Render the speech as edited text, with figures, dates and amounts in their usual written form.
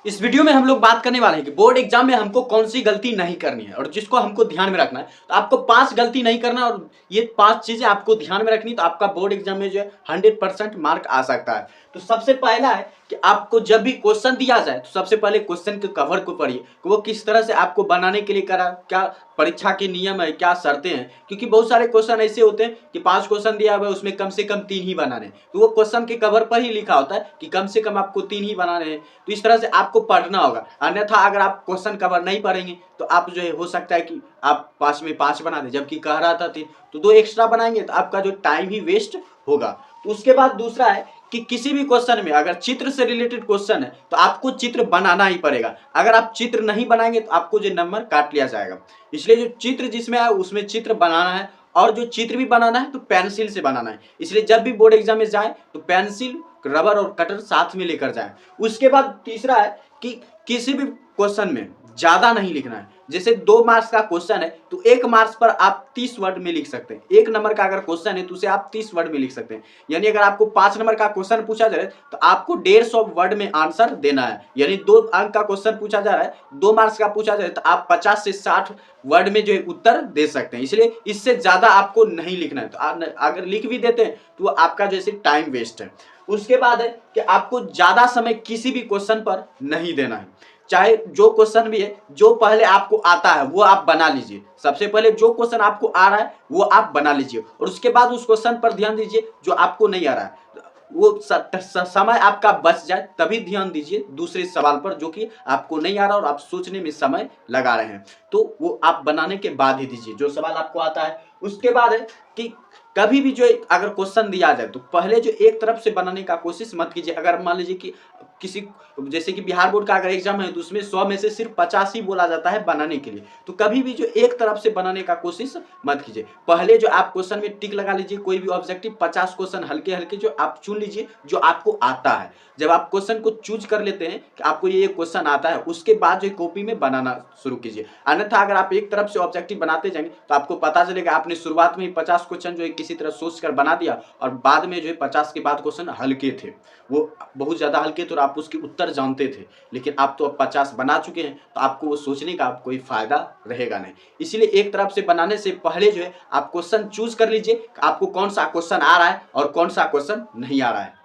इस वीडियो में हम लोग बात करने वाले हैं कि बोर्ड एग्जाम में हमको कौन सी गलती नहीं करनी है और जिसको हमको ध्यान में रखना है। तो आपको 5 गलती नहीं करना और ये 5 चीजें आपको ध्यान में रखनी, तो आपका बोर्ड एग्जाम में जो है 100% मार्क आ सकता है। तो सबसे पहला है कि आपको जब भी क्वेश्चन दिया जाए तो सबसे पहले क्वेश्चन के कवर को पढ़िए कि वो किस तरह से आपको बनाने के लिए करा, क्या परीक्षा के नियम है, क्या शर्तें हैं। क्योंकि बहुत सारे क्वेश्चन ऐसे होते हैं कि 5 क्वेश्चन दिया हुआ है, उसमें कम से कम 3 ही बनाने हैं, तो वो क्वेश्चन के कवर पर ही लिखा होता है कि कम से कम आपको 3 ही बनाने हैं। तो इस तरह से आपको पढ़ना होगा, अन्यथा अगर आप क्वेश्चन कवर नहीं पढ़ेंगे तो आप जो है हो सकता है कि आप 5 में 5 बना दें, जबकि कह रहा था 3, तो 2 एक्स्ट्रा बनाएंगे तो आपका जो टाइम ही वेस्ट होगा। तो उसके बाद दूसरा है कि किसी भी क्वेश्चन में अगर चित्र से रिलेटेड क्वेश्चन है तो आपको चित्र बनाना ही पड़ेगा। अगर आप चित्र नहीं बनाएंगे तो आपको जो नंबर काट लिया जाएगा। इसलिए जो चित्र जिसमें है उसमें चित्र बनाना है, और जो चित्र भी बनाना है तो पेंसिल से बनाना है। इसलिए जब भी बोर्ड एग्जाम में जाए तो पेंसिल, रबर और कटर साथ में लेकर जाएं। उसके बाद तीसरा है कि किसी भी क्वेश्चन में ज्यादा नहीं लिखना है। जैसे 2 मार्क्स का क्वेश्चन है तो 1 मार्क्स पर आप 30 वर्ड में लिख सकते हैं। 1 नंबर का अगर क्वेश्चन है तो उसे आप 30 वर्ड में लिख सकते हैं। यानी अगर आपको 5 नंबर का क्वेश्चन पूछा जा रहा है तो आपको 150 वर्ड में आंसर देना है। यानी 2 अंक का क्वेश्चन पूछा जा रहा है, 2 मार्क्स का पूछा जा रहा है, तो आप 50 से 60 वर्ड में जो है उत्तर दे सकते हैं। इसलिए इससे ज्यादा आपको नहीं लिखना है। तो अगर लिख भी देते हैं तो आपका जैसे टाइम वेस्ट है। उसके बाद है कि आपको ज्यादा समय किसी भी क्वेश्चन पर नहीं देना है। चाहे जो क्वेश्चन भी है, जो पहले आपको आता है वो आप बना लीजिए। सबसे पहले जो क्वेश्चन आपको आ रहा है वो आप बना लीजिए और उसके बाद उस क्वेश्चन पर ध्यान दीजिए जो आपको नहीं आ रहा है। वो समय आपका बच जाए तभी ध्यान दीजिए दूसरे सवाल पर जो कि आपको नहीं आ रहा और आप सोचने में समय लगा रहे हैं, तो वो आप बनाने के बाद ही दीजिए जो सवाल आपको आता है। उसके बाद है कि कभी भी जो अगर क्वेश्चन दिया जाए तो पहले जो एक तरफ से बनाने का कोशिश मत कीजिए। अगर मान लीजिए कि किसी जैसे कि बिहार बोर्ड का अगर एग्जाम है तो उसमें 100 में से सिर्फ 50 ही बोला जाता है बनाने के लिए, तो कभी भी जो एक तरफ से बनाने का कोशिश मत कीजिए। पहले जो आप क्वेश्चन में टिक लगा लीजिए, कोई भी ऑब्जेक्टिव 50 क्वेश्चन हल्के हल्के जो आप चुन लीजिए जो आपको आता है। जब आप क्वेश्चन को चूज कर लेते हैं कि आपको ये क्वेश्चन आता है, उसके बाद जो कॉपी में बनाना शुरू कीजिए। अन्यथा अगर आप एक तरफ से ऑब्जेक्टिव बनाते जाएंगे तो आपको पता चलेगा आपने शुरुआत में ही 50 क्वेश्चन जो है किसी तरह सोच कर बना दिया और बाद में जो है 50 के बाद क्वेश्चन हल्के थे, वो बहुत ज्यादा हल्के थे और आप उसके उत्तर जानते थे, लेकिन आप तो अब 50 बना चुके हैं तो आपको वो सोचने का कोई फायदा रहेगा नहीं। इसलिए एक तरफ से बनाने से पहले जो है आप क्वेश्चन चूज कर लीजिए आपको कौन सा क्वेश्चन आ रहा है और कौन सा क्वेश्चन नहीं आ रहा है।